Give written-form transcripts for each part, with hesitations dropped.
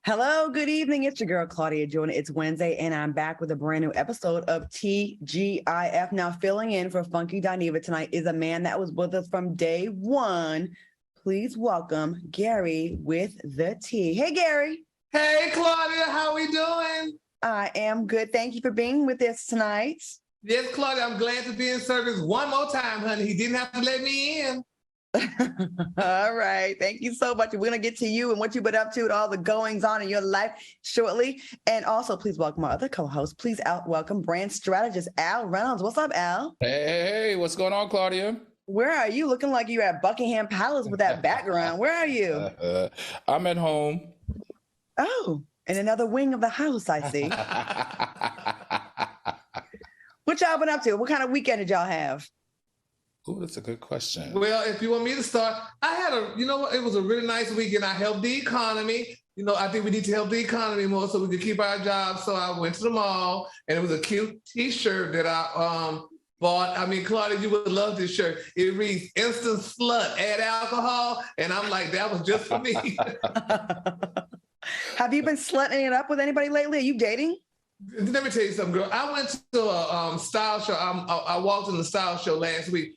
Hello, good evening. It's your girl, Claudia Jordan. It's Wednesday, and I'm back with a brand new episode of TGIF. Now, filling in for Funky Dineva tonight is a man that was with us from day one. Please welcome Gary with the T. Hey, Gary. Hey, Claudia. How we doing? I am good. Thank you for being with us tonight. Yes, Claudia, I'm glad to be in service one more time, honey. He didn't have to let me in. All right. Thank you so much. We're going to get to you and what you've been up to and all the goings on in your life shortly. And also, please welcome our other co-host. Please welcome brand strategist Al Reynolds. What's up, Al? Hey, what's going on, Claudia? Where are you? Looking like you're at Buckingham Palace with that background. Where are you? I'm at home. Oh, in another wing of the house, I see. What y'all been up to? What kind of weekend did y'all have? Oh, that's a good question. Well, if you want me to start, I had it was a really nice weekend. I helped the economy. I think we need to help the economy more so we can keep our jobs. So I went to the mall, and it was a cute T-shirt that I bought. I mean, Claudia, you would love this shirt. It reads "Instant Slut, Add Alcohol," and I'm like, that was just for me. Have you been slutting it up with anybody lately? Are you dating? Let me tell you something, girl. I went to a style show. I walked in the style show last week.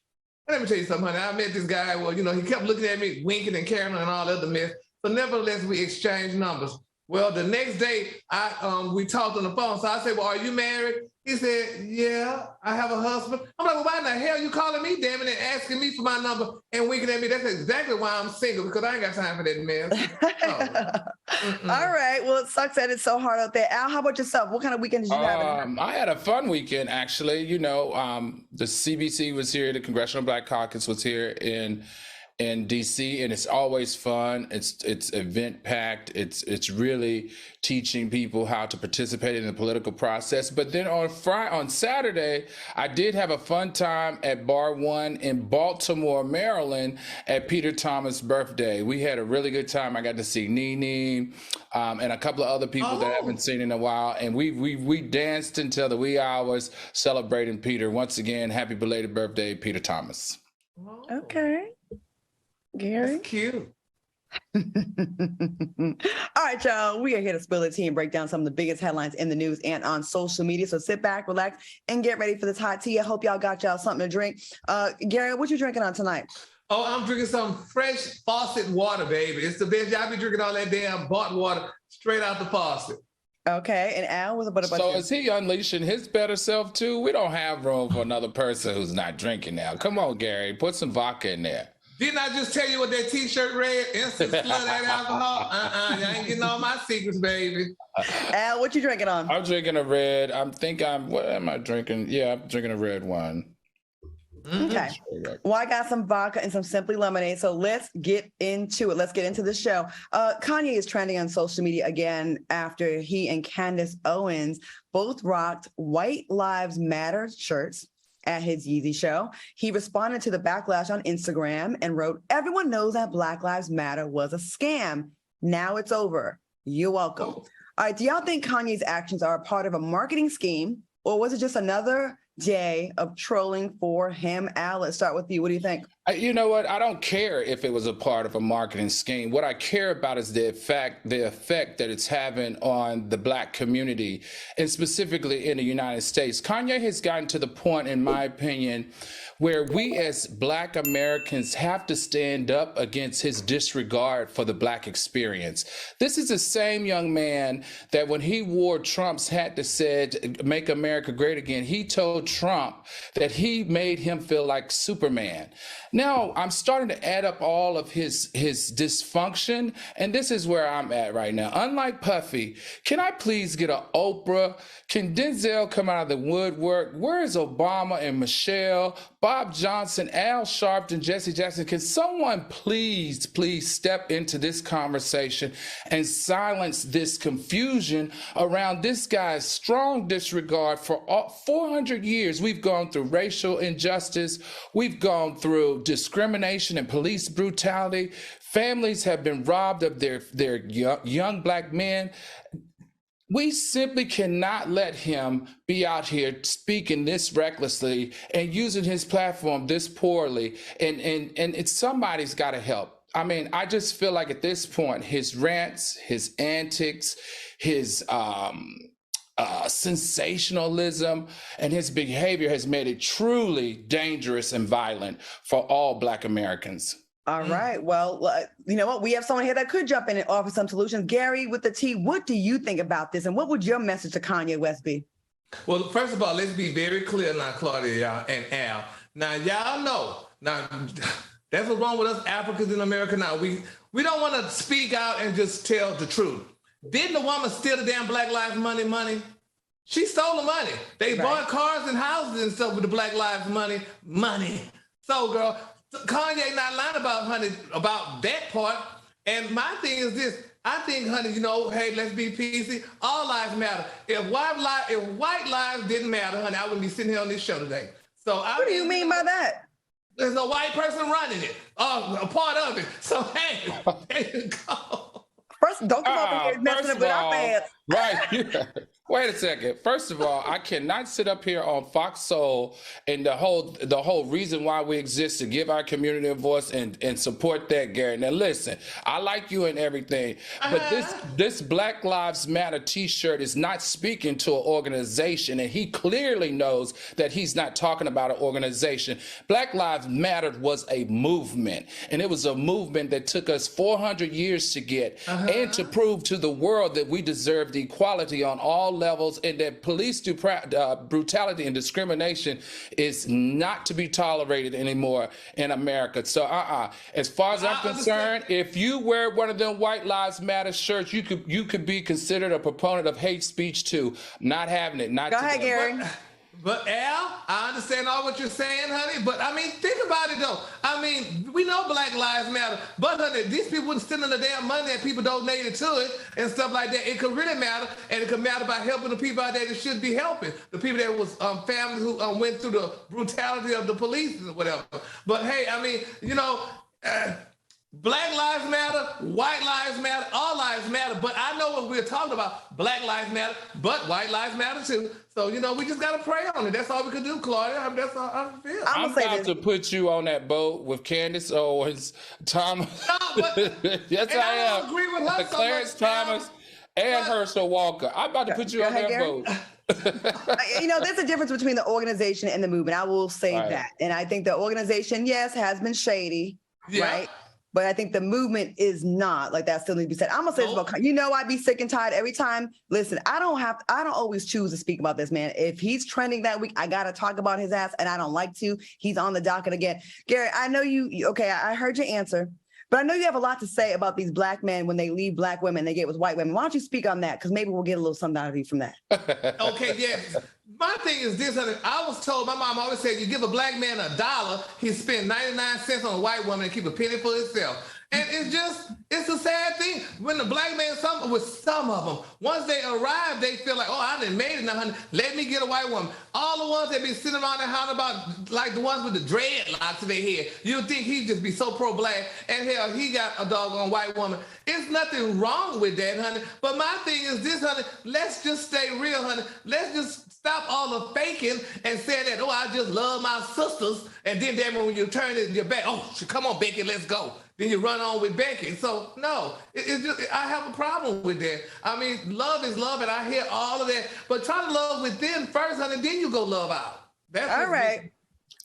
Let me tell you something, honey. I met this guy. Well, he kept looking at me, winking and caring and all the other mess. But nevertheless, we exchanged numbers. Well, the next day, we talked on the phone. So I said, well, are you married? He said, yeah, I have a husband. I'm like, well, why in the hell are you calling me, damn it, and asking me for my number and winking at me? That's exactly why I'm single, because I ain't got time for that mess. All right. Well, it sucks that it's so hard out there. Al, how about yourself? What kind of weekend did you have? I had a fun weekend, actually. The CBC was here. The Congressional Black Caucus was here in DC, and it's always fun. It's event packed. It's really teaching people how to participate in the political process. But then on Saturday, I did have a fun time at Bar One in Baltimore, Maryland, at Peter Thomas' birthday. We had a really good time. I got to see Nene and a couple of other people that I haven't seen in a while, and we danced until the wee hours celebrating Peter. Once again, happy belated birthday, Peter Thomas. Okay. Gary? That's cute. All right, y'all. We are here to spill the tea and break down some of the biggest headlines in the news and on social media. So sit back, relax, and get ready for this hot tea. I hope y'all got y'all something to drink. Gary, what you drinking on tonight? Oh, I'm drinking some fresh faucet water, baby. It's the best. Y'all be drinking all that damn bought water straight out the faucet. Okay, and Al, what about so you? Is he unleashing his better self too? We don't have room for another person who's not drinking now. Come on, Gary, put some vodka in there. Didn't I just tell you what that T-shirt read? Instant slut, add alcohol? You ain't getting all my secrets, baby. Al, what you drinking on? I'm drinking a red. What am I drinking? Yeah, I'm drinking a red wine. Okay. Well, I got some vodka and some Simply Lemonade. So let's get into it. Let's get into the show. Kanye is trending on social media again after he and Candace Owens both rocked White Lives Matter shirts at his Yeezy show. He responded to the backlash on Instagram and wrote, "Everyone knows that Black Lives Matter was a scam. Now it's over. You're welcome." All right, do y'all think Kanye's actions are a part of a marketing scheme, or was it just another day of trolling for him? Al, let's start with you. What do you think? You know what? I don't care if it was a part of a marketing scheme. What I care about is the effect that it's having on the Black community, and specifically in the United States. Kanye has gotten to the point, in my opinion, where we as Black Americans have to stand up against his disregard for the Black experience. This is the same young man that when he wore Trump's hat that said, "Make America Great Again," he told Trump that he made him feel like Superman. Now, I'm starting to add up all of his dysfunction, and this is where I'm at right now. Unlike Puffy, can I please get an Oprah? Can Denzel come out of the woodwork? Where is Obama and Michelle, Bob Johnson, Al Sharpton, Jesse Jackson? Can someone please step into this conversation and silence this confusion around this guy's strong disregard for 400 years? We've gone through racial injustice. We've gone through discrimination and police brutality. Families have been robbed of their young Black men. We simply cannot let him be out here speaking this recklessly and using his platform this poorly. And somebody's got to help. I mean, I just feel like at this point, his rants, his antics, his sensationalism, and his behavior has made it truly dangerous and violent for all Black Americans. All right. Well, you know what? We have someone here that could jump in and offer some solutions. Gary with the T, what do you think about this? And what would your message to Kanye West be? Well, first of all, let's be very clear now, Claudia, y'all, and Al. Now, y'all know, now, that's what's wrong with us Africans in America now. We don't want to speak out and just tell the truth. Didn't the woman steal the damn Black Lives money? She stole the money. They bought cars and houses and stuff with the Black Lives money. So, girl, Kanye not lying about that part. And my thing is this. I think, honey, hey, let's be PC. All lives matter. If white lives didn't matter, honey, I wouldn't be sitting here on this show today. So what do you mean by that? There's a white person running it, a part of it. So, hey, there you go. First, don't come over here messing up with our fans. Right. Wait a second. First of all, I cannot sit up here on Fox Soul and the whole reason why we exist to give our community a voice and support that, Gary. Now listen, I like you and everything, but this Black Lives Matter t-shirt is not speaking to an organization, and he clearly knows that he's not talking about an organization. Black Lives Matter was a movement, and it was a movement that took us 400 years to get and to prove to the world that we deserved equality on all levels, and that police brutality and discrimination is not to be tolerated anymore in America. So as far as I'm concerned, if you wear one of them White Lives Matter shirts, you could be considered a proponent of hate speech too. Not having it. Not Go ahead, Gary. But Al, I understand all what you're saying, honey. But I mean, think about it though. I mean, we know Black Lives Matter, but honey, these people wouldn't send the damn money that people donated to it and stuff like that. It could really matter, and it could matter by helping the people out there that should be helping. The people that was families who went through the brutality of the police or whatever. But hey, I mean, Black Lives Matter, White Lives Matter, all lives matter. But I know what we're talking about. Black Lives Matter, but White Lives Matter too. So, we just got to pray on it. That's all we could do, Claudia. I mean, that's all I feel. I'm about to put you on that boat with Candace Owens, Thomas. No, but, yes, I am. Agree with her Clarence Thomas and Herschel Walker. I'm about to put you on that boat. There's a difference between the organization and the movement. I will say that. And I think the organization, yes, has been shady, right? But I think the movement is not. Like, that still needs to be said. I'm gonna say this about, I'd be sick and tired every time. Listen, I don't always choose to speak about this man. If he's trending that week, I gotta talk about his ass, and I don't like to. He's on the docket again. Gary, I know I heard your answer, but I know you have a lot to say about these Black men when they leave Black women, they get with white women. Why don't you speak on that? Because maybe we'll get a little something out of you from that. Okay, yes. My thing is this, honey. I was told, my mom always said, you give a Black man $1, he spend 99 cents on a white woman and keep a penny for himself. And it's a sad thing. When the Black man, some of them, once they arrive, they feel like, I done made it now, honey. Let me get a white woman. All the ones that be sitting around and hollering about, like the ones with the dreadlocks in their head, you'd think he'd just be so pro-Black, and hell, he got a doggone white woman. It's nothing wrong with that, honey. But my thing is this, honey, let's just stay real, honey. Let's just stop all the faking and saying that, I just love my sisters, and then when you turn it in your back, come on, Becky, let's go. Then you run on with Becky. So no, it's just, I have a problem with that. I mean, love is love, and I hear all of that. But try to love within first, honey, then you go love out. That's all right.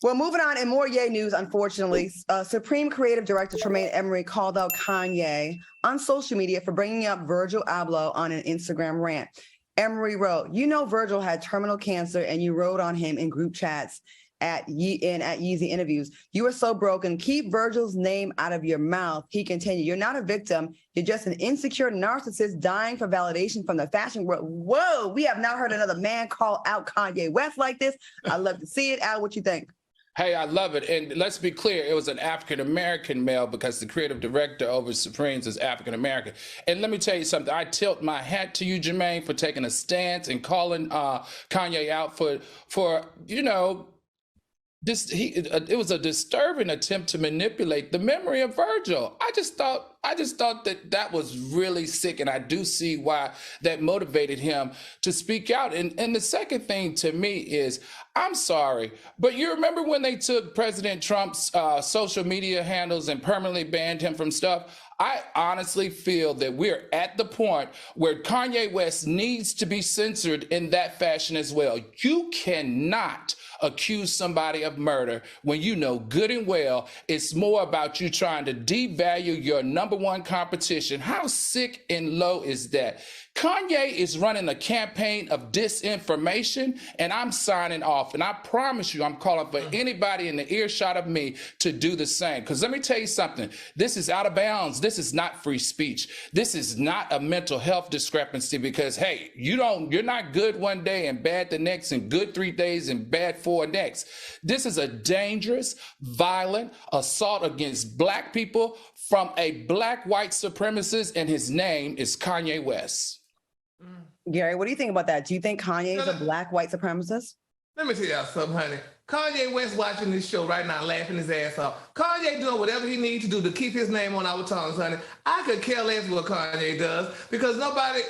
Well, moving on, in more Ye news, unfortunately, Supreme Creative Director Tremaine Emory called out Kanye on social media for bringing up Virgil Abloh on an Instagram rant. Emory wrote, Virgil had terminal cancer, and you wrote on him in group chats at Yeezy interviews. You are so broken. Keep Virgil's name out of your mouth. He continued, you're not a victim. You're just an insecure narcissist dying for validation from the fashion world. Whoa, we have not heard another man call out Kanye West like this. I love to see it. Al, what you think? Hey, I love it. And let's be clear, it was an African-American male because the creative director over Supremes is African-American. And let me tell you something. I tilt my hat to you, Jermaine, for taking a stance and calling Kanye out for it was a disturbing attempt to manipulate the memory of Virgil. I I just thought that was really sick, and I do see why that motivated him to speak out. And the second thing to me is, I'm sorry, but you remember when they took President Trump's social media handles and permanently banned him from stuff? I honestly feel that we're at the point where Kanye West needs to be censored in that fashion as well. You cannot accuse somebody of murder when you know good and well it's more about you trying to devalue your number one competition. How sick and low is that? Kanye is running a campaign of disinformation, and I'm signing off. And I promise you, I'm calling for anybody in the earshot of me to do the same. Because let me tell you something. This is out of bounds. This is not free speech. This is not a mental health discrepancy because, hey, you're not good one day and bad the next and good 3 days and bad 4 next. This is a dangerous, violent assault against Black people from a Black white supremacist, and his name is Kanye West. Gary, what do you think about that? Do you think Kanye is a Black white supremacist? Let me tell y'all something, honey. Kanye West watching this show right now, laughing his ass off. Kanye doing whatever he needs to do to keep his name on our tongues, honey. I could care less what Kanye does because nobody...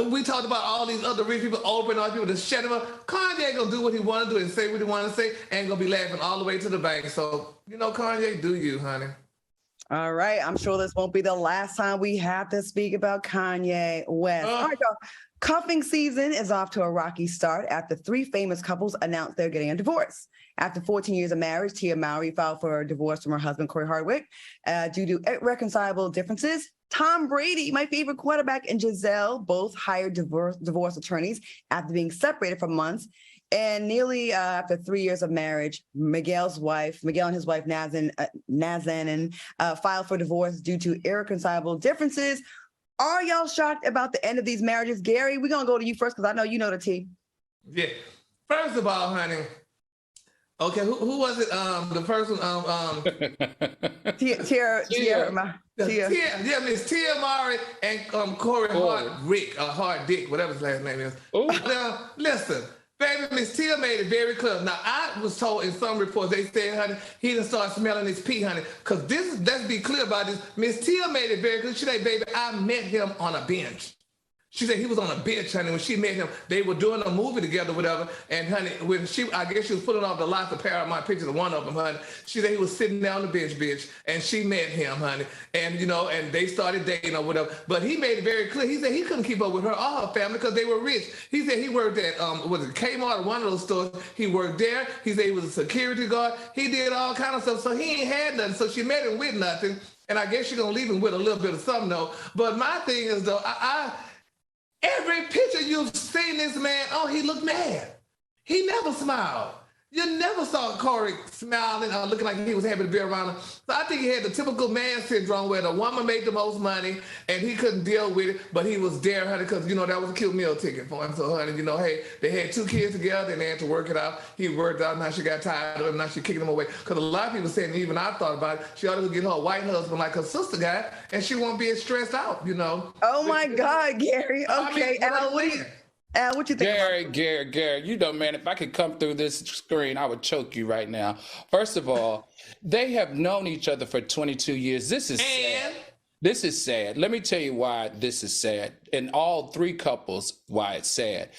we talked about all these other rich people, open all people to shut him up. Kanye gonna do what he want to do and say what he want to say and gonna be laughing all the way to the bank. So, Kanye, do you, honey. All right. I'm sure this won't be the last time we have to speak about Kanye West. All right, y'all. Cuffing season is off to a rocky start after 3 famous couples announced they're getting a divorce. After 14 years of marriage, Tia Mowry filed for a divorce from her husband, Corey Hardwick, due to irreconcilable differences. Tom Brady, my favorite quarterback, and Giselle both hired divorce attorneys after being separated for months. And nearly after 3 years of marriage, Miguel and his wife, Nazanin, filed for divorce due to irreconcilable differences. Are y'all shocked about the end of these marriages? Gary, we're going to go to you first because I know you know the tea. Yeah. First of all, honey, okay, who was it? The first one? Miss Tia Mowry and Corey Hardwick, whatever his last name is. Now, listen. Baby, Miss Tia made it very clear. Now, I was told in some reports, they said, honey, he done started smelling his pee, honey. Because let's be clear about this. Miss Tia made it very clear. She said, baby, I met him on a bench. She said he was on a bench, honey, when she met him. They were doing a movie together, whatever. And, honey, I guess she was putting off the Lyfe Paramount pictures of one of them, honey. She said he was sitting there on the bench, bitch. And she met him, honey. And, and they started dating or whatever. But he made it very clear. He said he couldn't keep up with her or her family because they were rich. He said he worked at, Kmart or one of those stores. He worked there. He said he was a security guard. He did all kind of stuff. So he ain't had nothing. So she met him with nothing. And I guess she's going to leave him with a little bit of something, though. But my thing is, though, every picture you've seen this man, he looked mad. He never smiled. You never saw Corey smiling or looking like he was happy to be around her. So I think he had the typical man syndrome where the woman made the most money and he couldn't deal with it, but he was there, honey, because, that was a cute meal ticket for him. So, honey, hey, they had 2 kids together and they had to work it out. He worked out. Now she got tired of him. Now she's kicking him away. Because a lot of people saying, even I thought about it, she ought to get her a white husband like her sister got, and she won't be as stressed out, Oh, my God, Gary. Okay. What you think? Gary, man, if I could come through this screen, I would choke you right now. First of all, they have known each other for 22 years. This is sad. This is sad. Let me tell you why this is sad. And all 3 couples, why it's sad.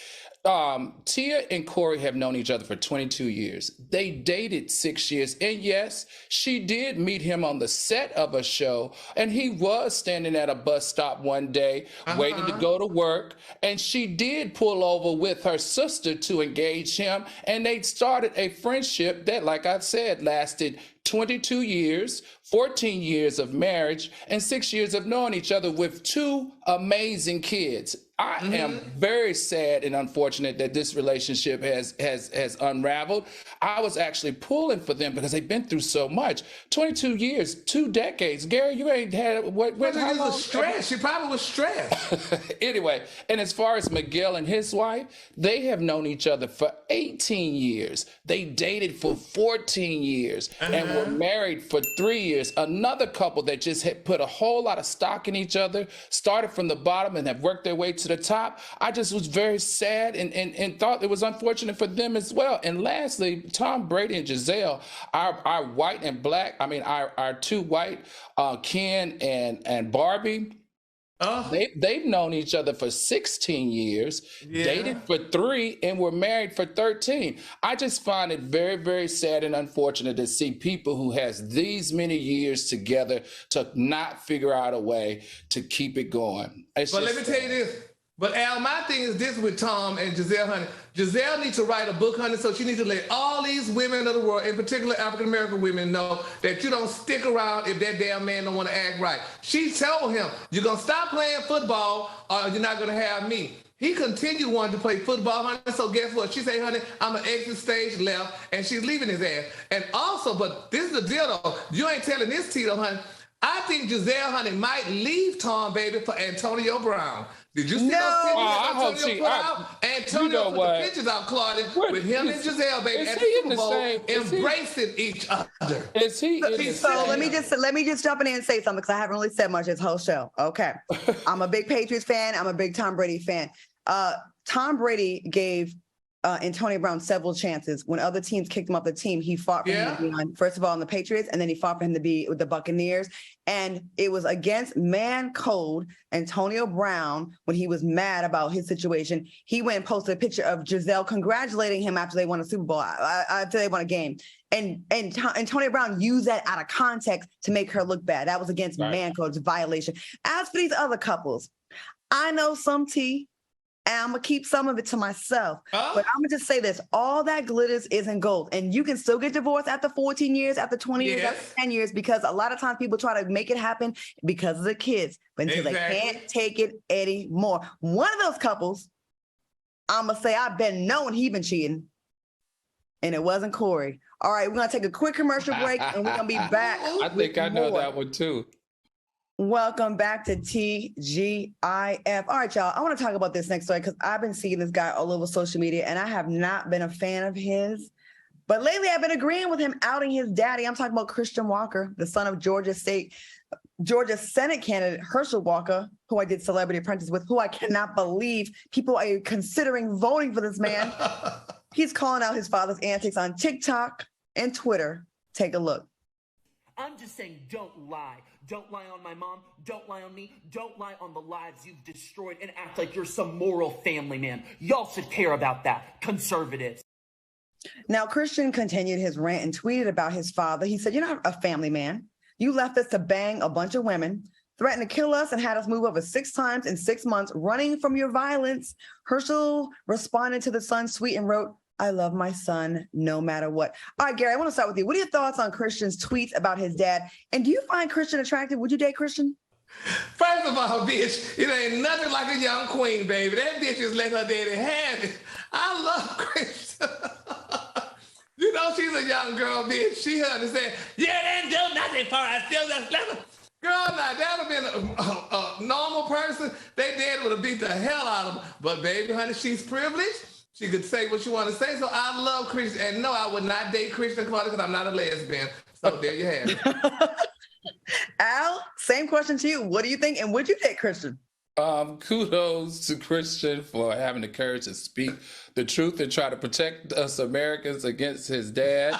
Tia and Corey have known each other for 22 years. They dated 6 years. And yes, she did meet him on the set of a show. And he was standing at a bus stop one day, waiting to go to work. And she did pull over with her sister to engage him. And they started a friendship that, like I said, lasted 22 years, 14 years of marriage, and 6 years of knowing each other with 2 amazing kids. I am very sad and unfortunate that this relationship has unraveled. I was actually pulling for them because they've been through so much. 22 years, 2 decades. Gary, you ain't had how long? Stressed. She probably was stressed. Anyway, and as far as Miguel and his wife, they have known each other for 18 years. They dated for 14 years. And and were married for 3 years. Another couple that just had put a whole lot of stock in each other, started from the bottom and have worked their way to the top. I just was very sad and thought it was unfortunate for them as well. And lastly, Tom Brady and Giselle, our white and black, I mean, our two white, Ken and Barbie. Oh. They've known each other for 16 years, dated for 3, and were married for 13. I just find it very, very sad and unfortunate to see people who has these many years together to not figure out a way to keep it going. But let me tell you this. But Al, my thing is this with Tom and Giselle, honey. Giselle needs to write a book, honey, so she needs to let all these women of the world, in particular African-American women, know that you don't stick around if that damn man don't want to act right. She told him, you're going to stop playing football or you're not going to have me. He continued wanting to play football, honey, so guess what? She said, honey, I'm going to exit stage left, and she's leaving his ass. And also, but this is the deal, though. You ain't telling this, Tito, honey. I think Giselle, honey, might leave Tom, baby, for Antonio Brown. Did you see those pictures Antonio put out? Antonio put the pictures out, Claudia, with him and Giselle, baby, at the Super Bowl, embracing each other. Is he? So let me just jump in and say something, because I haven't really said much this whole show. Okay, I'm a big Patriots fan. I'm a big Tom Brady fan. Tom Brady gave Antonio Brown several chances. When other teams kicked him off the team, he fought for him to be on, first of all, on the Patriots, and then he fought for him to be with the Buccaneers. And it was against man code. Antonio Brown, when he was mad about his situation, he went and posted a picture of Giselle congratulating him after they won a Super Bowl, after they won a game. And Antonio Brown used that out of context to make her look bad. That was against man code's violation. As for these other couples, I know some tea, and I'm going to keep some of it to myself. But I'm going to just say this. All that glitters isn't gold. And you can still get divorced after 14 years, after 20 years, after 10 years, because a lot of times people try to make it happen because of the kids. But until they can't take it anymore. One of those couples, I'm going to say I've been knowing he been cheating. And it wasn't Corey. All right, we're going to take a quick commercial break, and we're going to be back. I think I know that one, too. Welcome back to TGIF. All right, y'all. I want to talk about this next story because I've been seeing this guy all over social media, and I have not been a fan of his. But lately, I've been agreeing with him outing his daddy. I'm talking about Chrisean Walker, the son of Georgia Senate candidate Herschel Walker, who I did Celebrity Apprentice with, who I cannot believe people are considering voting for this man. He's calling out his father's antics on TikTok and Twitter. Take a look. I'm just saying, don't lie. Don't lie on my mom. Don't lie on me. Don't lie on the lives you've destroyed and act like you're some moral family man. Y'all should care about that, conservatives. Now, Chrisean continued his rant and tweeted about his father. He said, "You're not a family man. You left us to bang a bunch of women, threatened to kill us, and had us move over 6 times in 6 months, running from your violence." Herschel responded to the son's tweet and wrote, "I love my son no matter what." All right, Gary, I want to start with you. What are your thoughts on Chrisean's tweets about his dad? And do you find Chrisean attractive? Would you date Chrisean? First of all, bitch, it ain't nothing like a young queen, baby. That bitch just let her daddy have it. I love Chrisean. You know she's a young girl, bitch. She understand. Yeah, they didn't do nothing for us. Still just let her. Girl, now that would have been a normal person. They dad would have beat the hell out of her. But baby, honey, she's privileged. She could say what she want to say. So I love Chrisean. And no, I would not date Chrisean because I'm not a lesbian. So there you have it. Al, same question to you. What do you think? And would you date Chrisean? Kudos to Chrisean for having the courage to speak the truth and try to protect us Americans against his dad.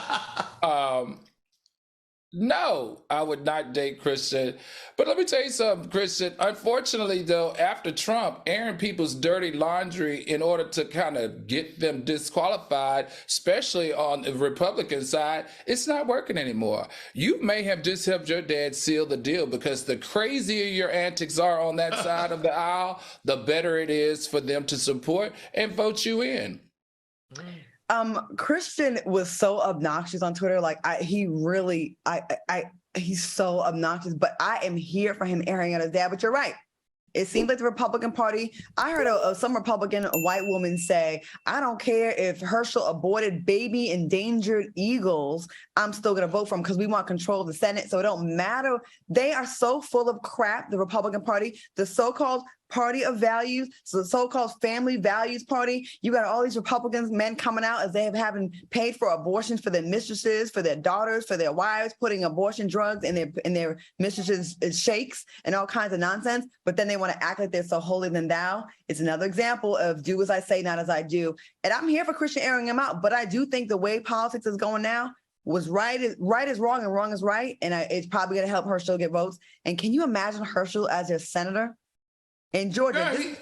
No, I would not date Chrisean. But let me tell you something, Chrisean. Unfortunately, though, after Trump airing people's dirty laundry in order to kind of get them disqualified, especially on the Republican side, it's not working anymore. You may have just helped your dad seal the deal, because the crazier your antics are on that side of the aisle, the better it is for them to support and vote you in. Chrisean was so obnoxious on Twitter. Like he's so obnoxious, but I am here for him airing out his dad. But you're right. It seems like the Republican Party. I heard some Republican white woman say, "I don't care if Herschel aborted baby endangered eagles. I'm still going to vote for him because we want control of the Senate. So it don't matter." They are so full of crap, the Republican Party. The so-called party of values, so the so-called family values party. You got all these Republicans, men coming out as they haven't paid for abortions for their mistresses, for their daughters, for their wives, putting abortion drugs in their mistresses' shakes and all kinds of nonsense. But then they want to act like they're so holier than thou. It's another example of do as I say, not as I do. And I'm here for Chrisean airing him out, but I do think the way politics is going now was right is wrong and wrong is right. And it's probably going to help Herschel get votes. And can you imagine Herschel as your senator in Georgia? Girl,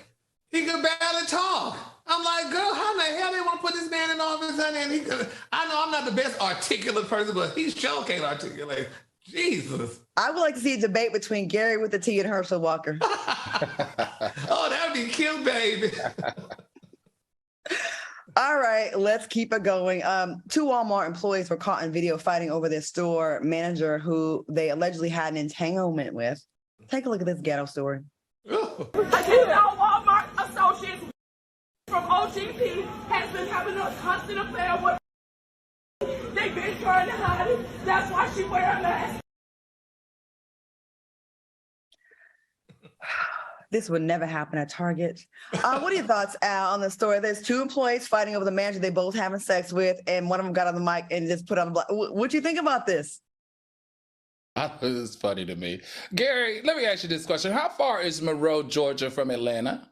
he could barely talk. I'm like, girl, how the hell they want to put this man in office? And I know I'm not the best articulate person, but he sure can't articulate. Jesus. I would like to see a debate between Gary with the T and Herschel Walker. Oh, that would be cute, baby. All right, let's keep it going. Two Walmart employees were caught in video fighting over their store manager who they allegedly had an entanglement with. Take a look at this ghetto story. I think our Walmart associates from OGP has been having a constant affair with. They've been trying to hide it. That's why she wear a mask. This would never happen at Target. What are your thoughts, Al, on the story? There's two employees fighting over the manager they both having sex with, and one of them got on the mic and just put on the block. What do you think about this? It's funny to me. Gary, let me ask you this question. How far is Monroe, Georgia from Atlanta?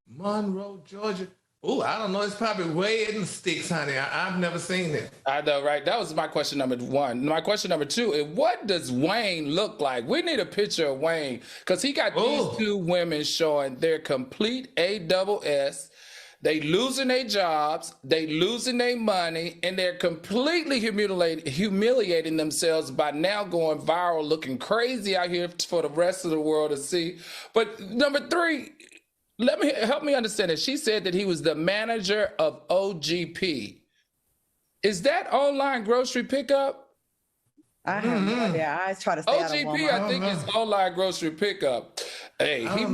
Monroe, Georgia. Oh, I don't know. It's probably way in the sticks, honey. I've never seen it. I know, right? That was my question number one. My question number two is, what does Wayne look like? We need a picture of Wayne because he got these two women showing their complete ASS. They losing their jobs, they losing their money, and they're completely humiliating themselves by now going viral, looking crazy out here for the rest of the world to see. But number three, help me understand it. She said that he was the manager of OGP. Is that online grocery pickup? I have no idea. I try to stay out of OGP, Walmart. I think, is online grocery pickup. Hey, he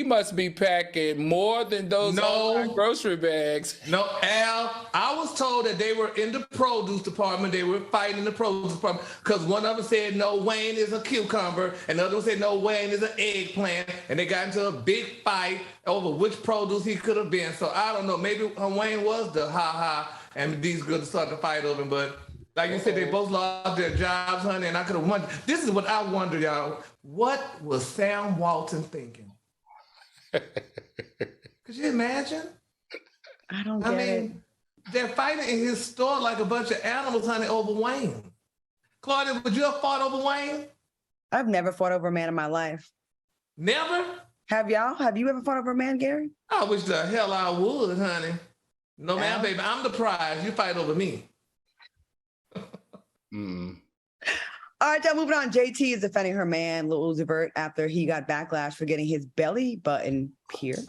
must be packing more than those online grocery bags. No, Al, I was told that they were in the produce department. They were fighting in the produce department because one of them said, no, Wayne is a cucumber. And the other one said, no, Wayne is an eggplant. And they got into a big fight over which produce he could have been. So I don't know. Maybe Wayne was the ha-ha, and these girls started to fight over him. But like you said, they both lost their jobs, honey, and I could have wondered. This is what I wonder, y'all. What was Sam Walton thinking? Could you imagine? I don't get it. They're fighting in his store like a bunch of animals, honey, over Wayne. Claudia, would you have fought over Wayne? I've never fought over a man in my life. Never? Have y'all? Have you ever fought over a man, Gary? I wish the hell I would, honey. No, ma'am, baby, I'm the prize. You fight over me. All right, y'all, moving on. JT is defending her man, Lil Uzi Vert, after he got backlash for getting his belly button pierced.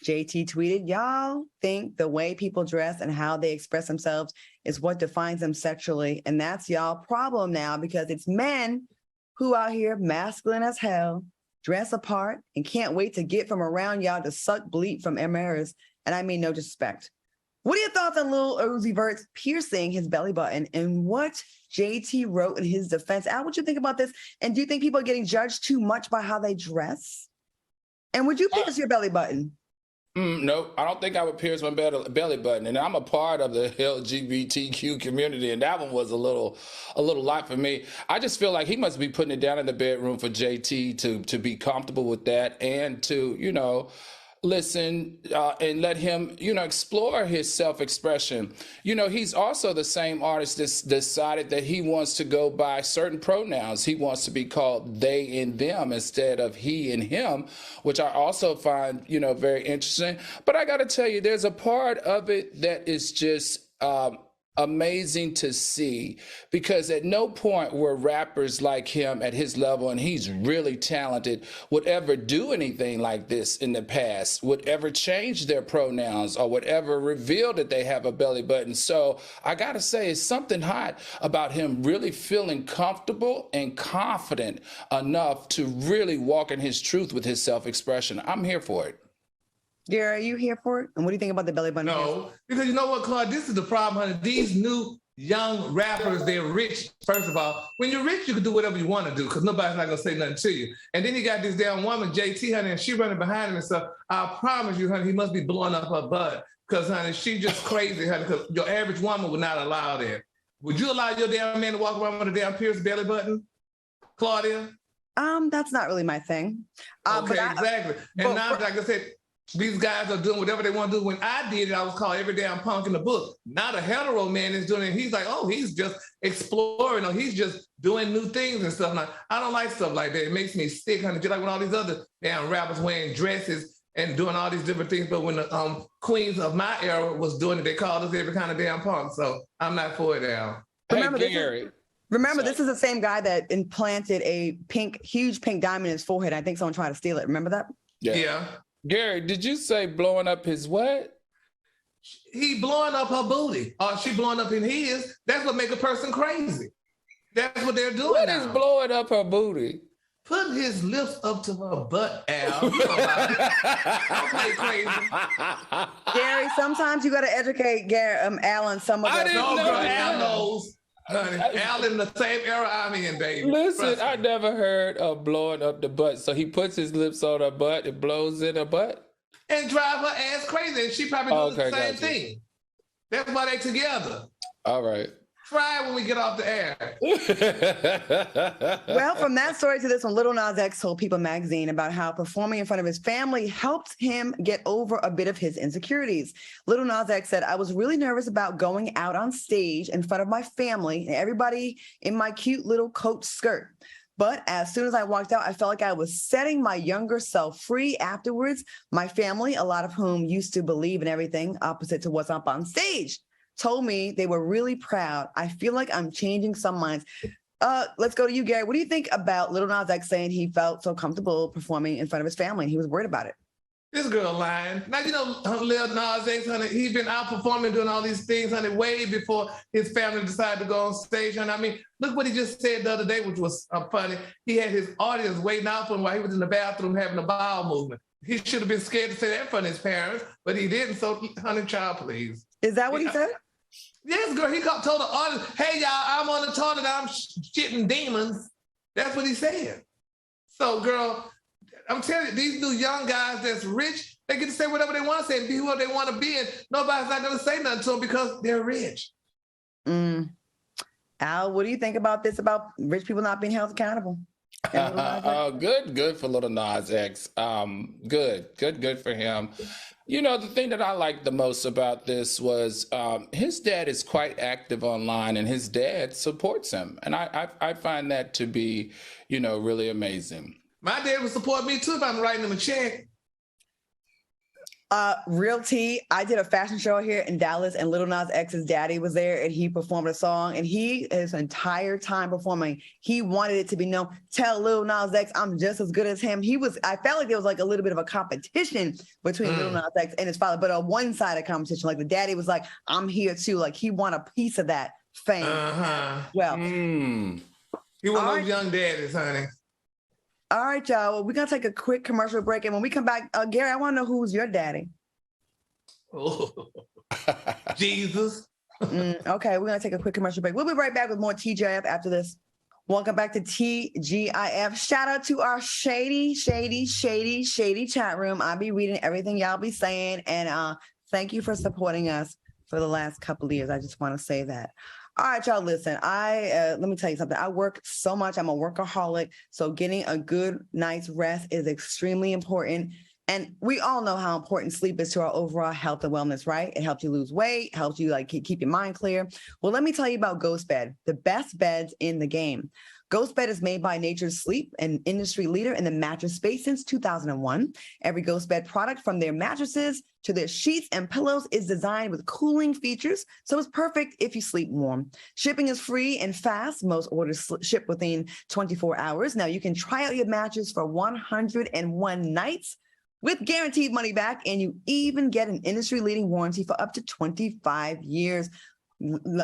JT tweeted, y'all think the way people dress and how they express themselves is what defines them sexually. And that's y'all problem now because it's men who out here masculine as hell, dress apart, and can't wait to get from around y'all to suck bleep from mirrors. And I mean no disrespect. What are your thoughts on Lil Uzi Vert piercing his belly button and what JT wrote in his defense? Al, what you think about this? And do you think people are getting judged too much by how they dress? And would you pierce your belly button? No, I don't think I would pierce my belly button. And I'm a part of the LGBTQ community, and that one was a little lot for me. I just feel like he must be putting it down in the bedroom for JT to be comfortable with that and to, listen and let him, explore his self-expression. He's also the same artist that's decided that he wants to go by certain pronouns. He wants to be called they and them instead of he and him, which I also find, very interesting. But I got to tell you, there's a part of it that is just amazing to see, because at no point were rappers like him at his level, and he's really talented, would ever do anything like this in the past, would ever change their pronouns or would ever reveal that they have a belly button. So I gotta say, it's something hot about him really feeling comfortable and confident enough to really walk in his truth with his self-expression. I'm here for it. Gary, are you here for it? And what do you think about the belly button? No, because you know what, Claude? This is the problem, honey. These new young rappers, they're rich. First of all, when you're rich, you can do whatever you want to do because nobody's not gonna say nothing to you. And then you got this damn woman, JT, honey, and she running behind him and stuff. I promise you, honey, he must be blowing up her butt because, honey, she just crazy, honey. Because your average woman would not allow that. Would you allow your damn man to walk around with a damn pierced belly button, Claudia? That's not really my thing. Okay, exactly. And now, like I said, these guys are doing whatever they want to do. When I did it, I was called every damn punk in the book. Now the hetero man is doing it. He's like, oh, he's just exploring or he's just doing new things and stuff. Like, I don't like stuff like that. It makes me sick, honey. Just like when all these other damn rappers wearing dresses and doing all these different things. But when the queens of my era was doing it, they called us every kind of damn punk. So I'm not for it now. Remember, this is the same guy that implanted a huge pink diamond in his forehead. I think someone tried to steal it. Remember that? Yeah. Gary, did you say blowing up his what? He blowing up her booty. Or she blowing up in his. That's what make a person crazy. That's what they're doing. What is blowing up her booty? Putting his lips up to her butt, Al. You know about it. Don't play crazy. Gary, sometimes you got to educate Al on some of the... No, girl, Al knows. Honey, Al in the same era I'm in, baby. Listen, I never heard of blowing up the butt. So he puts his lips on her butt and blows in her butt? And drive her ass crazy. And she probably does the same thing. That's why they together. All right. Try it when we get off the air. Well, from that story to this one, Lil Nas X told People magazine about how performing in front of his family helped him get over a bit of his insecurities. Lil Nas X said, I was really nervous about going out on stage in front of my family and everybody in my cute little coat skirt. But as soon as I walked out, I felt like I was setting my younger self free afterwards. My family, a lot of whom used to believe in everything opposite to what's up on stage, told me they were really proud. I feel like I'm changing some minds. Let's go to you, Gary. What do you think about Lil Nas X saying he felt so comfortable performing in front of his family and he was worried about it? This girl lying. Now, you know, Lil Nas X, honey, he's been out performing, doing all these things, honey, way before his family decided to go on stage. And I mean, look what he just said the other day, which was funny. He had his audience waiting out for him while he was in the bathroom having a bowel movement. He should have been scared to say that in front of his parents, but he didn't. So, honey, child, please. Is that what he said? Yes, girl. He told the audience, hey, y'all, I'm on the toilet. I'm shitting demons. That's what he said. So, girl, I'm telling you, these new young guys that's rich, they get to say whatever they want to say and be whoever they want to be. And nobody's not going to say nothing to them because they're rich. Al, what do you think about this, about rich people not being held accountable? Good for Lil Nas X. Good for him. You know, the thing that I liked the most about this was his dad is quite active online and his dad supports him. And I find that to be, you know, really amazing. My dad would support me too if I'm writing him a check. Real tea, I did a fashion show here in Dallas and Lil Nas X's daddy was there and he performed a song and his entire time performing, he wanted it to be known, tell Lil Nas X I'm just as good as him. I felt like there was like a little bit of a competition between Lil Nas X and his father, but a one-sided competition. Like the daddy was like, I'm here too. Like he want a piece of that fame. Well, he want those young daddies, honey. All right, y'all. Well, we're going to take a quick commercial break. And when we come back, Gary, I want to know who's your daddy. Oh, Jesus. Okay, we're going to take a quick commercial break. We'll be right back with more TGIF after this. Welcome back to TGIF. Shout out to our shady chat room. I'll be reading everything y'all be saying. And thank you for supporting us for the last couple of years. I just want to say that. All right, y'all, listen, let me tell you something. I work so much. I'm a workaholic. So getting a good night's rest is extremely important. And we all know how important sleep is to our overall health and wellness, right? It helps you lose weight, helps you like keep your mind clear. Well, let me tell you about GhostBed, the best beds in the game. GhostBed is made by Nature's Sleep, an industry leader in the mattress space since 2001. Every GhostBed product, from their mattresses to their sheets and pillows, is designed with cooling features, so it's perfect if you sleep warm. Shipping is free and fast. Most orders ship within 24 hours. Now, you can try out your mattress for 101 nights with guaranteed money back, and you even get an industry-leading warranty for up to 25 years.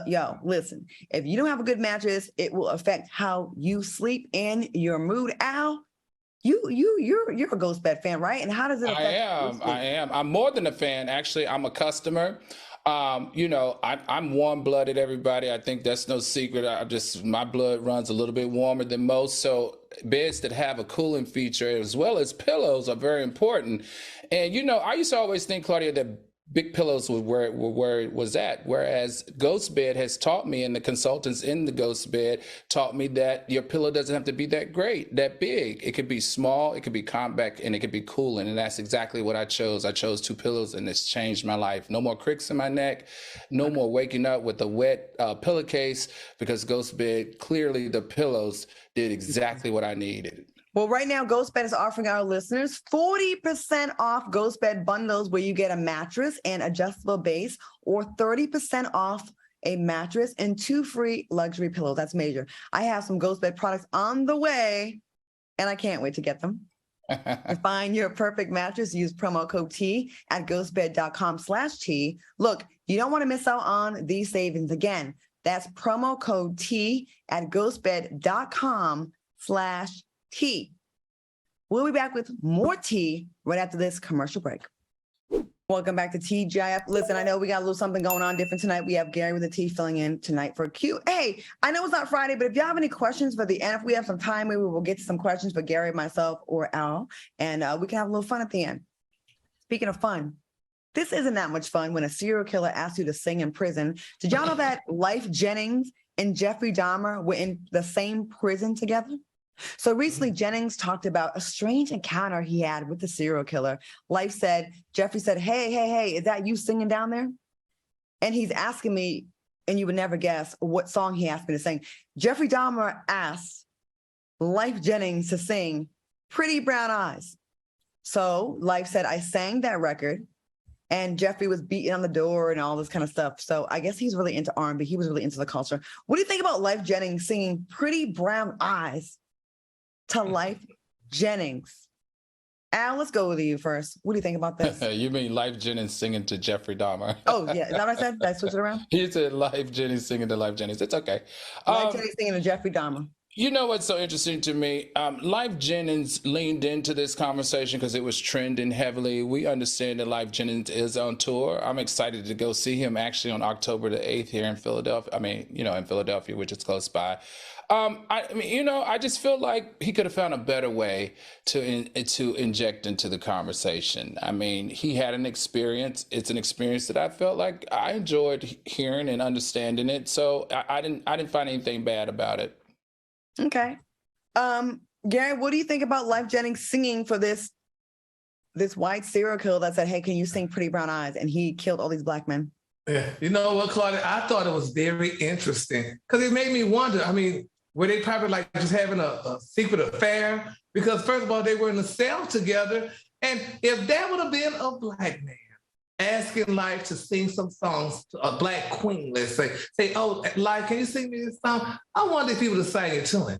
Yo, listen, if you don't have a good mattress, it will affect how you sleep and your mood. Al, you're a GhostBed fan, right? And how does it affect I am. I'm more than a fan. Actually, I'm a customer. You know, I'm warm-blooded, everybody. I think that's no secret. My blood runs a little bit warmer than most. So beds that have a cooling feature as well as pillows are very important. And, you know, I used to always think, Claudia, that big pillows was where it was at. Whereas GhostBed has taught me, and the consultants in the GhostBed taught me that your pillow doesn't have to be that big. It could be small, it could be compact, and it could be cooling. And that's exactly what I chose. I chose 2 pillows, and it's changed my life. No more cricks in my neck, no more waking up with a wet pillowcase, because GhostBed, clearly the pillows did exactly what I needed. Well, right now, GhostBed is offering our listeners 40% off GhostBed bundles where you get a mattress and adjustable base, or 30% off a mattress and 2 free luxury pillows. That's major. I have some GhostBed products on the way, and I can't wait to get them. To find your perfect mattress, use promo code T at ghostbed.com/T. Look, you don't want to miss out on these savings. Again, that's promo code T at ghostbed.com/T. We'll be back with more tea right after this commercial break. Welcome back to TGIF. Listen, I know we got a little something going on different tonight. We have Gary with the T filling in tonight for Q. Hey, I know it's not Friday, but if you have any questions for the end, if we have some time, maybe we'll get to some questions for Gary, myself, or Al, and we can have a little fun at the end. Speaking of fun, this isn't that much fun when a serial killer asks you to sing in prison. Did y'all know that Lyfe, Jennings, and Jeffrey Dahmer were in the same prison together? So recently, Jennings talked about a strange encounter he had with the serial killer. Jeffrey said, hey, is that you singing down there? And he's asking me, and you would never guess what song he asked me to sing. Jeffrey Dahmer asked Lyfe Jennings to sing Pretty Brown Eyes. So Lyfe said, I sang that record, and Jeffrey was beating on the door and all this kind of stuff. So I guess he's really into R&B. He was really into the culture. What do you think about Lyfe Jennings singing Pretty Brown Eyes to Lyfe Jennings? Al, let's go with you first. What do you think about this? You mean Lyfe Jennings singing to Jeffrey Dahmer? Oh, yeah. Is that what I said? Did I switch it around? You said Lyfe Jennings singing to Lyfe Jennings. It's okay. Lyfe Jennings singing to Jeffrey Dahmer. You know what's so interesting to me? Lyfe Jennings leaned into this conversation because it was trending heavily. We understand that Lyfe Jennings is on tour. I'm excited to go see him actually on October the 8th here in Philadelphia. In Philadelphia, which is close by. I just feel like he could have found a better way to inject into the conversation. I mean, he had an experience. It's an experience that I felt like I enjoyed hearing and understanding it. So I didn't find anything bad about it. Okay. Gary, what do you think about Lyfe Jennings singing for this white serial killer that said, hey, can you sing Pretty Brown Eyes? And he killed all these black men. Yeah. You know what, Claudia? I thought it was very interesting because it made me wonder. I mean, were they probably like just having a secret affair? Because first of all, they were in a cell together. And if that would have been a black man asking Lyfe to sing some songs to a black queen, let's say, oh, Lyfe, can you sing me this song? I wonder if he would have sang it to him.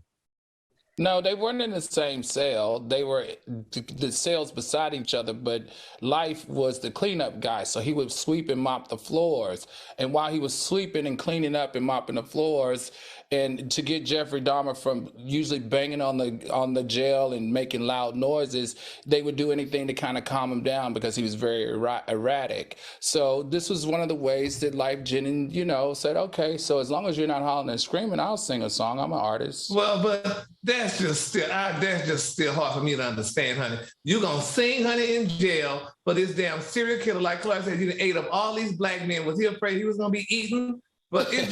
No, they weren't in the same cell. They were the cells beside each other, but Lyfe was the cleanup guy. So he would sweep and mop the floors. And while he was sweeping and cleaning up and mopping the floors, and to get Jeffrey Dahmer from usually banging on the jail and making loud noises, they would do anything to kind of calm him down because he was very erratic. So this was one of the ways that Lyfe Jennings, said, okay, so as long as you're not hollering and screaming, I'll sing a song. I'm an artist. Well, but that's just still hard for me to understand, honey. You're going to sing, honey, in jail for this damn serial killer. Like Clark said, he ate up all these black men. Was he afraid he was going to be eaten? But it's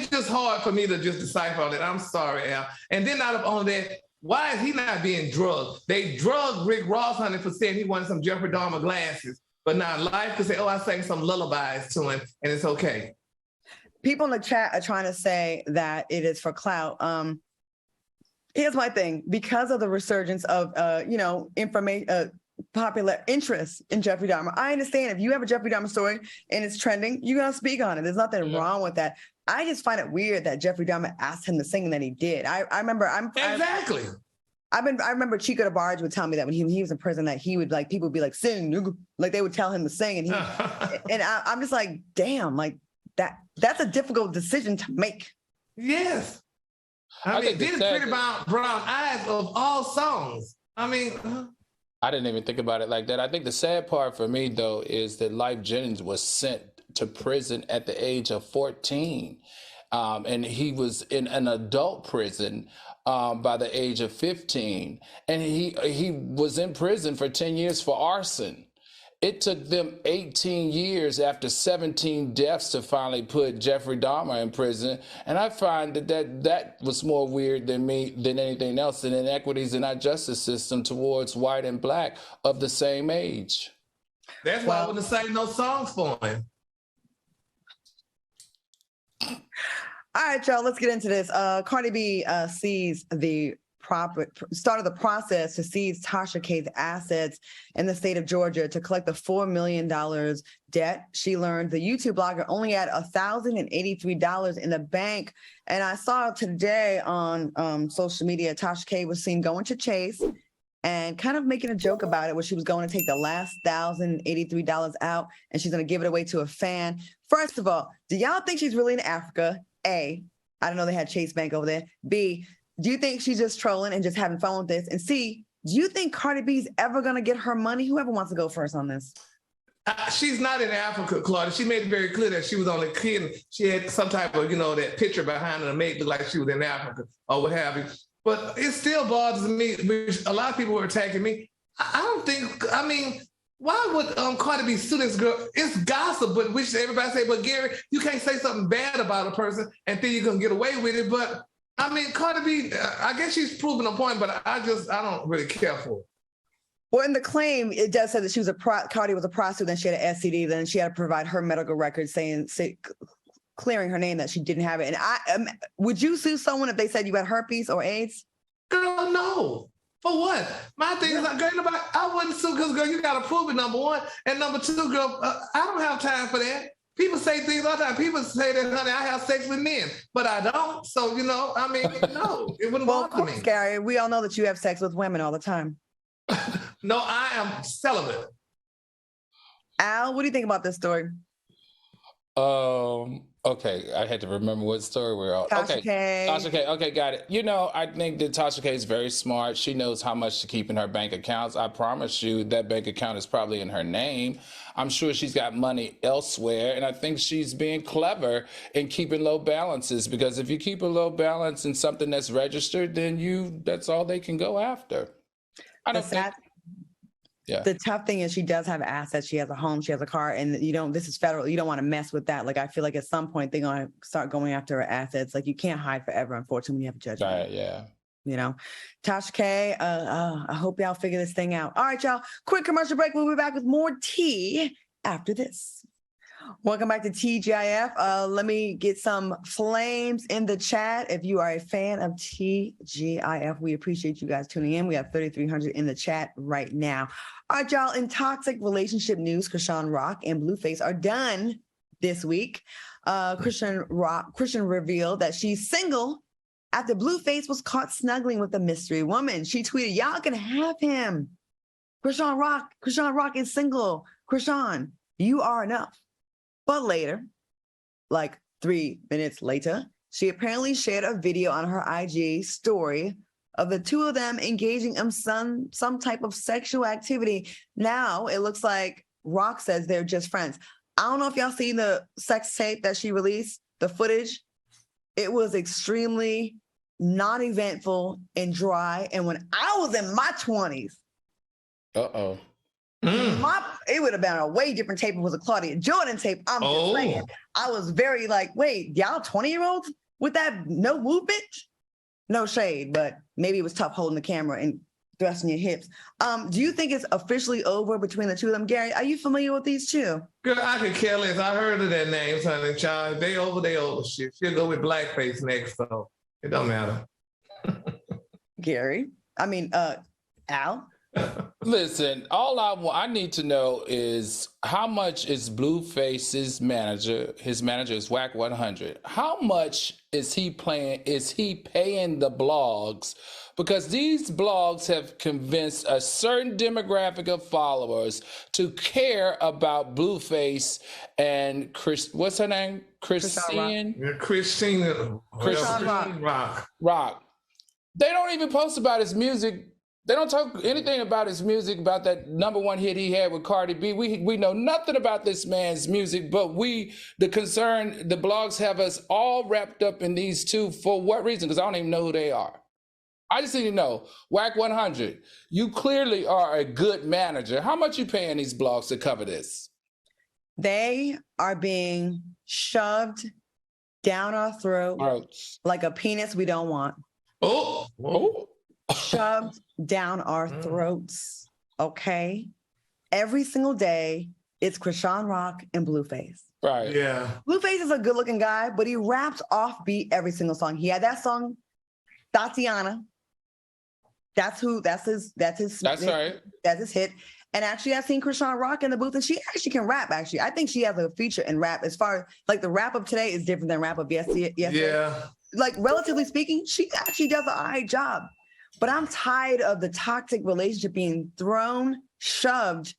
just hard for me to just decipher on it. I'm sorry, Al. And then out of all that, why is he not being drugged? They drugged Rick Ross, honey, for saying he wanted some Jeffrey Dahmer glasses. But now Lyfe could say, oh, I sang some lullabies to him, and it's okay. People in the chat are trying to say that it is for clout. Here's my thing. Because of the resurgence of, popular interest in Jeffrey Dahmer, I understand if you have a Jeffrey Dahmer story and it's trending, you're going to speak on it. There's nothing wrong with that. I just find it weird that Jeffrey Dahmer asked him to sing and that he did. I remember. Exactly. I remember Chico DeBarge would tell me that when he was in prison that he would people would be like, sing, like they would tell him to sing. And I'm just like, damn, like that's a difficult decision to make. Yes. I mean, did Pretty Brown Eyes of all songs. I mean, I didn't even think about it like that. I think the sad part for me, though, is that Lyfe Jennings was sent to prison at the age of 14. And he was in an adult prison by the age of 15. And he was in prison for 10 years for arson. It took them 18 years after 17 deaths to finally put Jeffrey Dahmer in prison. And I find that was more weird than anything else, than inequities in our justice system towards white and black of the same age. That's why I wouldn't sang no songs for him. All right, y'all, let's get into this. Cardi B sees the started the process to seize Tasha K's assets in the state of Georgia to collect the $4 million debt. She learned the YouTube blogger only had $1,083 in the bank. And I saw today on social media, Tasha K was seen going to Chase and kind of making a joke about it, where she was going to take the last $1,083 out and she's going to give it away to a fan. First of all, do y'all think she's really in Africa? A, I don't know they had Chase Bank over there. B, do you think she's just trolling and just having fun with this? And C, do you think Cardi B's ever going to get her money? Whoever wants to go first on this. She's not in Africa, Claudia. She made it very clear that she was only kidding. She had some type of, that picture behind her to make it look like she was in Africa or what have you. But it still bothers me, which a lot of people were attacking me. I don't think, why would Cardi B sue this girl? It's gossip, but which everybody say, but Gary, you can't say something bad about a person and think you're going to get away with it. But Cardi B, I guess she's proving a point, but I don't really care for it. Well, in the claim, it does say that she was Cardi was a prostitute, then she had an STD, then she had to provide her medical records clearing her name that she didn't have it. And would you sue someone if they said you had herpes or AIDS? Girl, no. For what? My thing is, girl, I wouldn't sue because, girl, you got to prove it, number one. And number two, girl, I don't have time for that. People say things all the time. People say that, honey, I have sex with men, but I don't. So, no, it wouldn't bother me. Gary, we all know that you have sex with women all the time. No, I am celibate. Al, what do you think about this story? Okay, I had to remember what story we're on. Tasha K. Tasha K. Okay, got it. I think that Tasha K is very smart. She knows how much to keep in her bank accounts. I promise you that bank account is probably in her name. I'm sure she's got money elsewhere, and I think she's being clever in keeping low balances, because if you keep a low balance in something that's registered, then that's all they can go after. I don't think... Yeah. The tough thing is she does have assets. She has a home, she has a car, and this is federal. You don't want to mess with that. Like, I feel like at some point they're going to start going after her assets. Like, you can't hide forever, unfortunately, when you have a judgment. Right, yeah. Tasha K, I hope y'all figure this thing out. All right, y'all, quick commercial break. We'll be back with more tea after this. Welcome back to TGIF. Let me get some flames in the chat. If you are a fan of TGIF, we appreciate you guys tuning in. We have 3,300 in the chat right now. All right, y'all, in toxic relationship news, Chrisean Rock and Blueface are done this week. Chrisean revealed that she's single after Blueface was caught snuggling with a mystery woman. She tweeted, "Y'all can have him. Chrisean Rock is single. Chrisean, you are enough." But later, like 3 minutes later, she apparently shared a video on her IG story of the two of them engaging in some type of sexual activity. Now it looks like Rock says they're just friends. I don't know if y'all seen the sex tape that she released, the footage. It was extremely non-eventful and dry. And when I was in my 20s, it would have been a way different tape. It was a Claudia Jordan tape. I'm just saying. I was very like, wait, y'all 20-year-olds with that no movement? No shade, but maybe it was tough holding the camera and thrusting your hips. Do you think it's officially over between the two of them? Gary, are you familiar with these two? Girl, I could care less. I heard of their names, honey, child. They over. Shit. She'll go with Blackface next, so it don't matter. Gary, Al? Listen, all I need to know is how much is Blueface's manager? His manager is Whack 100. How much is he paying the blogs? Because these blogs have convinced a certain demographic of followers to care about Blueface and what's her name? Chrisean? Chrisean Rock. They don't even post about his music. They don't talk anything about his music, about that #1 hit he had with Cardi B. We know nothing about this man's music, but the blogs have us all wrapped up in these two. For what reason? Because I don't even know who they are. I just need to know, Whack 100, you clearly are a good manager. How much you paying these blogs to cover this? They are being shoved down our throats like a penis we don't want. Oh. Shoved down our throats, okay? Every single day, it's Chrisean Rock and Blueface. Right. Yeah. Blueface is a good-looking guy, but he raps offbeat every single song. He had that song, Tatiana. That's his right. That's his hit. And actually, I've seen Chrisean Rock in the booth, and she actually can rap, actually. I think she has a feature in rap. As far as, like, the rap of today is different than rap of yesterday. Yeah. Like, relatively speaking, she actually does an all right job. But I'm tired of the toxic relationship being thrown, shoved,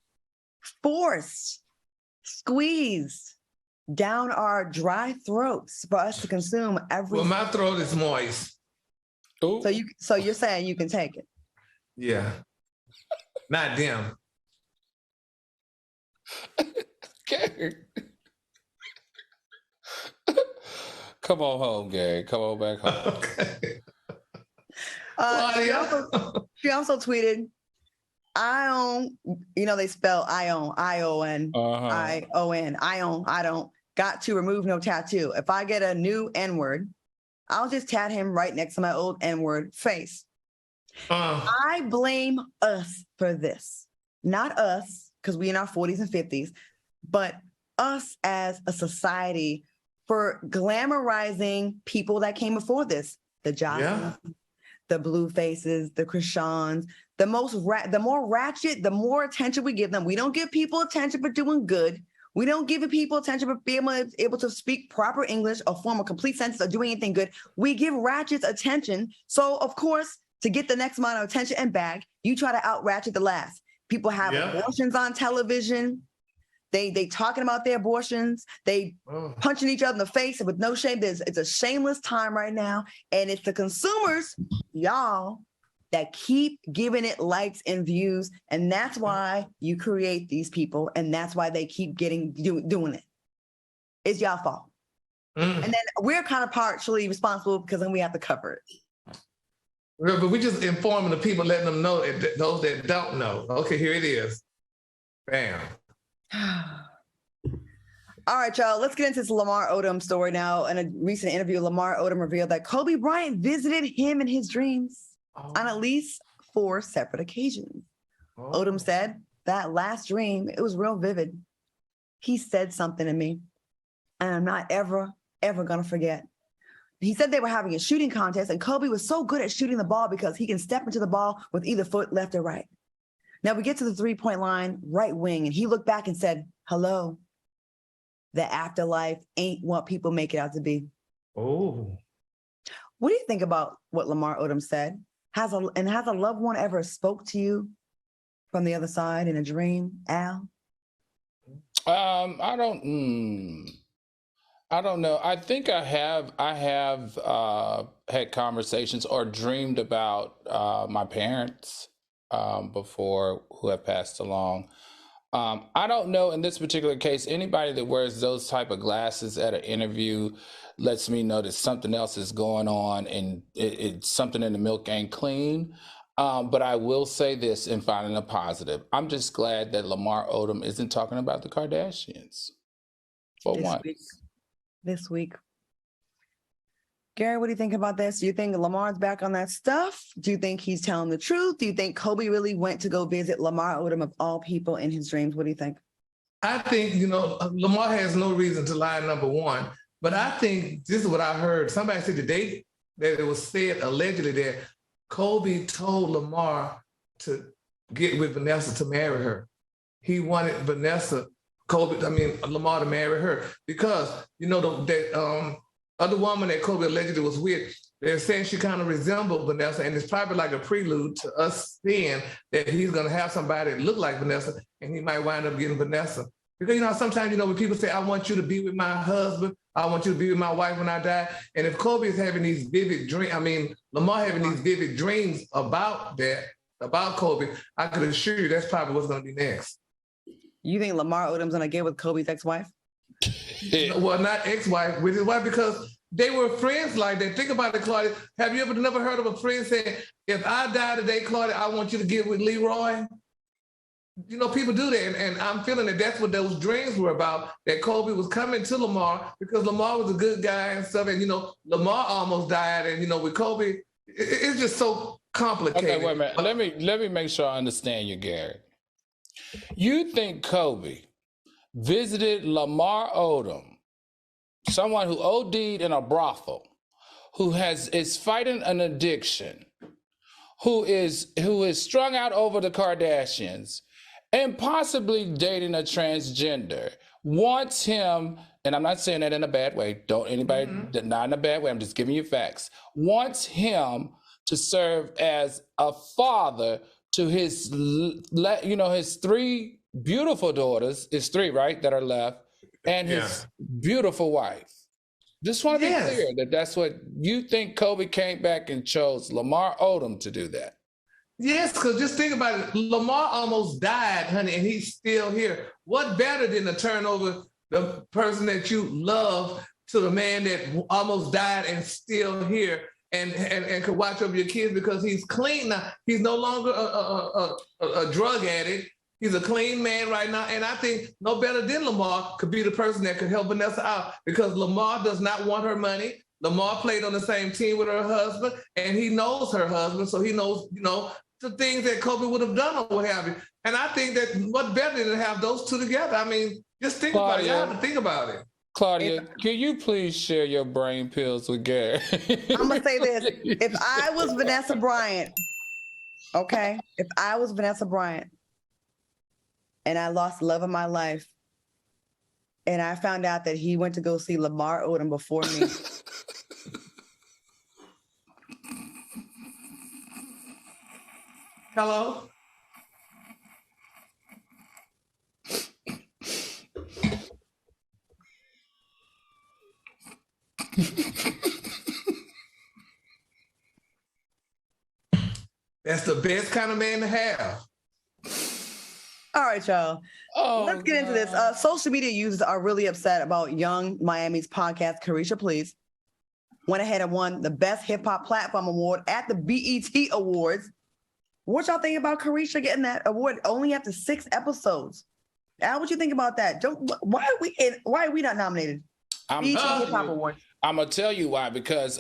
forced, squeezed down our dry throats for us to consume every. Well, my throat is moist. Ooh. So you're saying you can take it? Yeah. Not them. Okay. Come on home, Gary. Come on back home. Okay. She also tweeted, Ion, they spell Ion, I-O-N, I-O-N, Ion, I don't, got to remove no tattoo. If I get a new N-word, I'll just tat him right next to my old N-word face. I blame us for this. Not us, because we in our 40s and 50s, but us as a society for glamorizing people that came before this. The Jocelyn, the Bluefaces, the Chriseans, the more ratchet, the more attention we give them. We don't give people attention for doing good. We don't give people attention for being able to speak proper English or form a complete sentence or doing anything good. We give ratchets attention. So, of course, to get the next amount of attention and bag, you try to out-ratchet the last. People have abortions on television. They talking about their abortions. They punching each other in the face with no shame. It's a shameless time right now. And it's the consumers, y'all, that keep giving it likes and views. And that's why you create these people. And that's why they keep doing it. It's y'all fault. And then we're kind of partially responsible because then we have to cover it. But we just informing the people, letting them know, those that don't know. Okay, here it is. Bam. All right, y'all, let's get into this Lamar Odom story now. In a recent interview, Lamar Odom revealed that Kobe Bryant visited him in his dreams on at least 4 separate occasions. Odom said, that last dream, it was real vivid. He said something to me, and I'm not ever going to forget. He said they were having a shooting contest, and Kobe was so good at shooting the ball because he can step into the ball with either foot, left or right. Now we get to the 3-point line, right wing, and he looked back and said, hello, the afterlife ain't what people make it out to be. Oh. What do you think about what Lamar Odom said? Has a loved one ever spoke to you from the other side in a dream, Al? I don't know. I think I have had conversations or dreamed about my parents before, who have passed along. I don't know in this particular case, anybody that wears those type of glasses at an interview lets me know that something else is going on and it's something in the milk ain't clean. But I will say this in finding a positive. I'm just glad that Lamar Odom isn't talking about the Kardashians for once. This week. Gary, what do you think about this? Do you think Lamar's back on that stuff? Do you think he's telling the truth? Do you think Kobe really went to go visit Lamar Odom of all people in his dreams? What do you think? I think, Lamar has no reason to lie, number one. But I think this is what I heard. Somebody said today that it was said allegedly that Kobe told Lamar to get with Vanessa to marry her. He wanted Lamar to marry her because, that other woman that Kobe allegedly was with, they're saying she kind of resembled Vanessa, and it's probably like a prelude to us seeing that he's going to have somebody that look like Vanessa, and he might wind up getting Vanessa. Because, sometimes, when people say, I want you to be with my husband, I want you to be with my wife when I die. And if Kobe is having these vivid dreams, Lamar having these vivid dreams about that, about Kobe, I could assure you that's probably what's going to be next. You think Lamar Odom's going to get with Kobe's ex-wife? Well, not ex-wife, with his wife, because they were friends like that. Think about it, Claudia. Have you never heard of a friend saying, if I die today, Claudia, I want you to get with Leroy? You know, people do that, and I'm feeling that that's what those dreams were about, that Kobe was coming to Lamar because Lamar was a good guy and stuff, and, you know, Lamar almost died, and, you know, with Kobe, it's just so complicated. Okay, wait a minute. Let me make sure I understand you, Gary. You think Kobe visited Lamar Odom, someone who OD'd in a brothel, who is fighting an addiction, who is strung out over the Kardashians, and possibly dating a transgender, wants him, and I'm not saying that in a bad way, not in a bad way, I'm just giving you facts, wants him to serve as a father to his, you know, his 3 beautiful daughters, it's 3, right, that are left, and his beautiful wife. Just want to be clear that that's what you think. Kobe came back and chose Lamar Odom to do that. Yes, because just think about it. Lamar almost died, honey, and he's still here. What better than to turn over the person that you love to the man that almost died and still here and could watch over your kids because he's clean now. He's no longer a drug addict. He's a clean man right now. And I think no better than Lamar could be the person that could help Vanessa out because Lamar does not want her money. Lamar played on the same team with her husband, and he knows her husband, so he knows, you know, the things that Kobe would have done or what have you. And I think that what better than to have those two together? I mean, just think about it. You have to think about it. Claudia, can you please share your brain pills with Gary? I'm going to say this. If I was Vanessa Bryant, okay? If I was Vanessa Bryant and I lost the love of my life and I found out that he went to go see Lamar Odom before me, Hello? That's the best kind of man to have. all right, y'all. Let's get into this. Social media users are really upset about Young Miami's podcast, Carisha Please, went ahead and won the Best Hip Hop Platform Award at the BET Awards. What y'all think about Carisha getting that award only after 6 episodes? Al, what you think about that? Why are we not nominated? BET Hip Hop Award. I'm gonna tell you why, because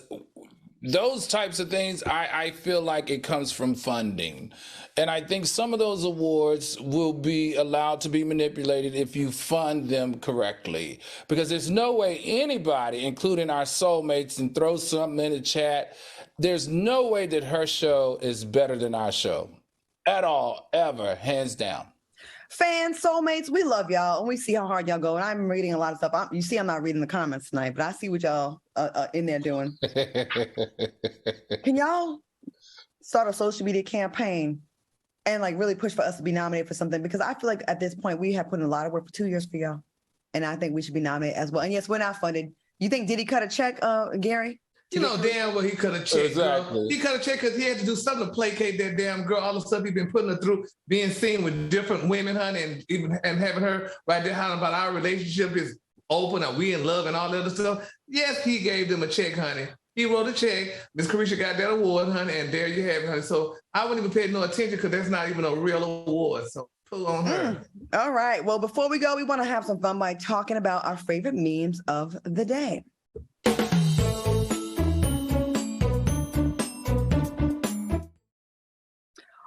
those types of things, I feel like it comes from funding. And I think some of those awards will be allowed to be manipulated if you fund them correctly. Because there's no way anybody, including our soulmates, and throw something in the chat, there's no way that her show is better than our show. At all, ever, hands down. Fans, soulmates, we love y'all, and we see how hard y'all go. And I'm reading a lot of stuff. You see I'm not reading the comments tonight, but I see what y'all in there doing. Can y'all start a social media campaign and like really push for us to be nominated for something? Because I feel like at this point, we have put in a lot of work for 2 years for y'all. And I think we should be nominated as well. And yes, we're not funded. You think, did he cut a check, Gary? You know damn well he could have checked. Exactly. Girl. He could have checked because he had to do something to placate that damn girl. All the stuff he's been putting her through, being seen with different women, honey, and having her right there hollering about our relationship is open and we in love and all that other stuff. Yes, he gave them a check, honey. He wrote a check. Miss Carisha got that award, honey, and there you have it, honey. So I wouldn't even pay no attention because that's not even a real award. So pull on her. All right. Well, before we go, we want to have some fun by talking about our favorite memes of the day.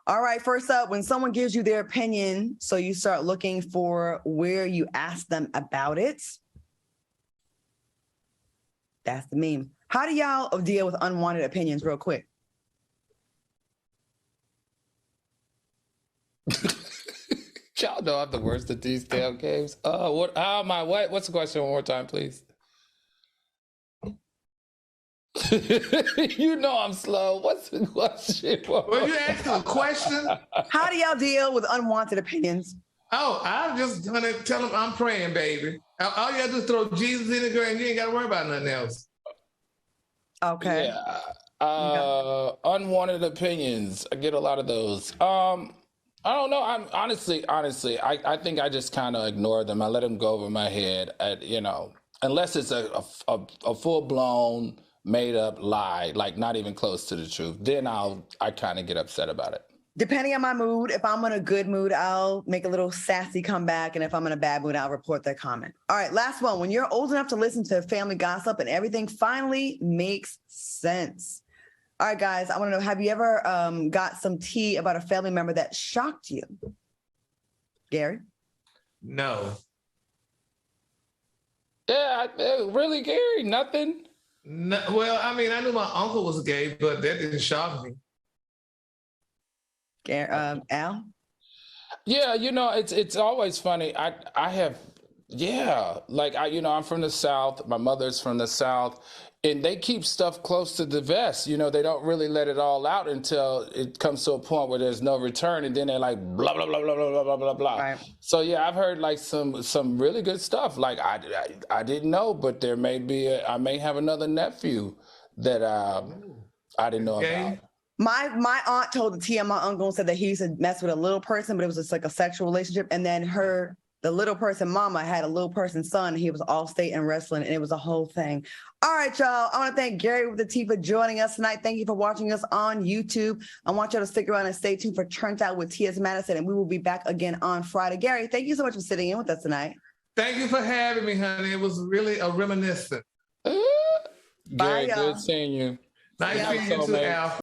All right, first up, when someone gives you their opinion, so you start looking for where you ask them about it. That's the meme. How do y'all deal with unwanted opinions real quick? Y'all know I'm the worst at these damn games. What's the question one more time, please? You know I'm slow. What's the question? Well, you asking a question? How do y'all deal with unwanted opinions? Oh, I'm just gonna tell them I'm praying, baby. All you gotta do is throw Jesus in the girl and you ain't gotta worry about nothing else. Okay. Yeah. Unwanted opinions. I get a lot of those. I don't know. I'm honestly, I think I just kind of ignore them. I let them go over my head. Unless it's a full blown made up lie, like not even close to the truth, then I kind of get upset about it. Depending on my mood, if I'm in a good mood, I'll make a little sassy comeback. And if I'm in a bad mood, I'll report their comment. All right, last one. When you're old enough to listen to family gossip and everything finally makes sense. All right, guys, I want to know, have you ever got some tea about a family member that shocked you? Gary? No. Yeah, really, Gary? Nothing? No, well, I mean, I knew my uncle was gay, but that didn't shock me. Al? Yeah, it's always funny. I'm from the South. My mother's from the South, and they keep stuff close to the vest. They don't really let it all out until it comes to a point where there's no return, and then they're like blah blah blah blah blah blah blah blah. Right. So yeah, I've heard like some really good stuff. Like I didn't know, but there may be I may have another nephew that I didn't know about. My aunt told the tea on my uncle and said that he used to mess with a little person, but it was just like a sexual relationship. And then the little person mama had a little person son. He was all state in wrestling, and it was a whole thing. All right, y'all. I want to thank Gary with the tea for joining us tonight. Thank you for watching us on YouTube. I want y'all to stick around and stay tuned for Turned Out with T.S. Madison, and we will be back again on Friday. Gary, thank you so much for sitting in with us tonight. Thank you for having me, honey. It was really a reminiscent. Bye, Gary, y'all. good seeing you. Nice meeting you too, Al.